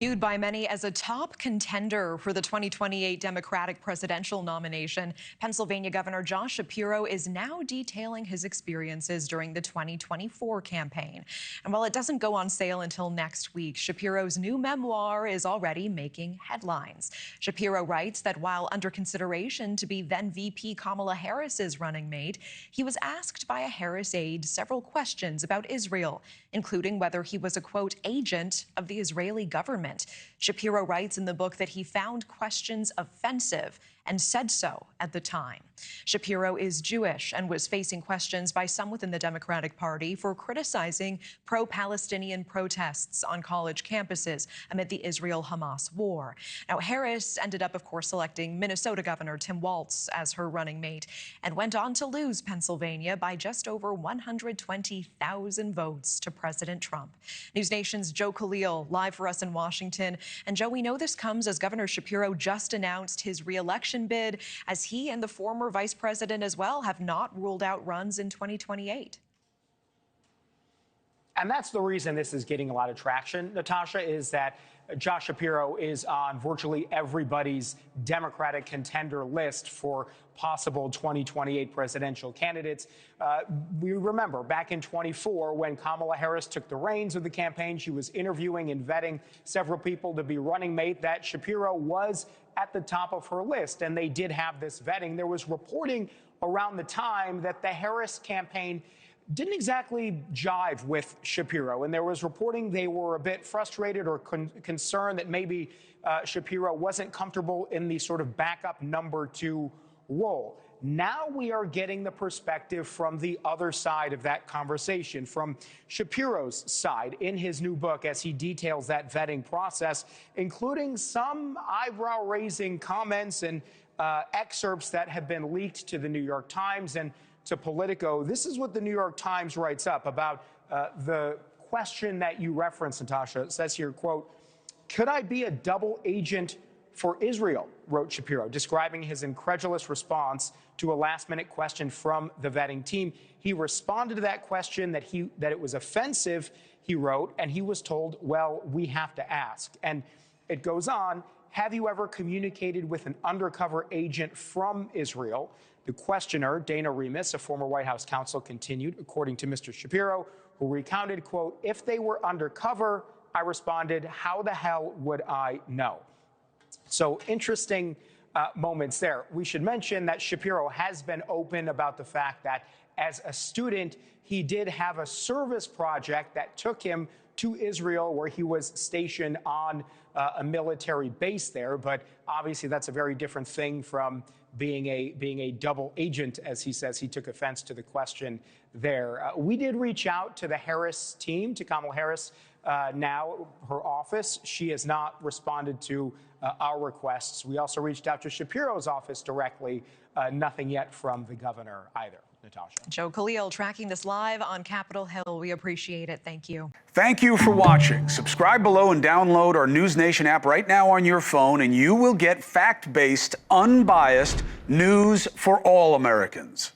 Viewed by many as a top contender for the 2028 Democratic presidential nomination, Pennsylvania Governor Josh Shapiro is now detailing his experiences during the 2024 campaign. And while it doesn't go on sale until next week, Shapiro's new memoir is already making headlines. Shapiro writes that while under consideration to be then VP Kamala Harris's running mate, he was asked by a Harris aide several questions about Israel, including whether he was a, quote, agent of the Israeli government. Shapiro writes in the book that he found questions offensive and said so at the time. Shapiro is Jewish and was facing questions by some within the Democratic Party for criticizing pro-Palestinian protests on college campuses amid the Israel-Hamas war. Now, Harris ended up, of course, selecting Minnesota Governor Tim Walz as her running mate and went on to lose Pennsylvania by just over 120,000 votes to President Trump. NewsNation's Joe Khalil live for us in Washington. And Joe, we know this comes as Governor Shapiro just announced his re-election bid, as he and the former vice president as well have not ruled out runs in 2028. And that's the reason this is getting a lot of traction, Natasha, is that Josh Shapiro is on virtually everybody's Democratic contender list for possible 2028 presidential candidates. We remember back in 24, when Kamala Harris took the reins of the campaign, she was interviewing and vetting several people to be running mate, that Shapiro was at the top of her list, and they did have this vetting. There was reporting around the time that the Harris campaign didn't exactly jive with Shapiro, and there was reporting they were a bit frustrated or concerned that maybe Shapiro wasn't comfortable in the sort of backup number 2 role. Now we are getting the perspective from the other side of that conversation, from Shapiro's side in his new book, as he details that vetting process, including some eyebrow-raising comments and excerpts that have been leaked to the New York Times and to Politico. This is what the New York Times writes up about the question that you referenced, Natasha. It says here, quote, "Could I be a double agent for Israel?" wrote Shapiro, describing his incredulous response to a last-minute question from the vetting team. He responded to that question that it was offensive, he wrote, and he was told, well, we have to ask. And it goes on, "Have you ever communicated with an undercover agent from Israel?" The questioner, Dana Remus, a former White House counsel, continued, according to Mr. Shapiro, who recounted, quote, "If they were undercover," I responded, "how the hell would I know?" So interesting moments there. We should mention that Shapiro has been open about the fact that as a student, he did have a service project that took him to Israel, where he was stationed on a military base there. But obviously, that's a very different thing from being a double agent, as he says. He took offense to the question there. We did reach out to the Harris team, to Kamala Harris, now her office. She has not responded to our requests. We also reached out to Shapiro's office directly. Nothing yet from the governor either. Natasha. Joe Khalil tracking this live on Capitol Hill. We appreciate it. Thank you. Thank you for watching. Subscribe below and download our NewsNation app right now on your phone, and you will get fact-based, unbiased news for all Americans.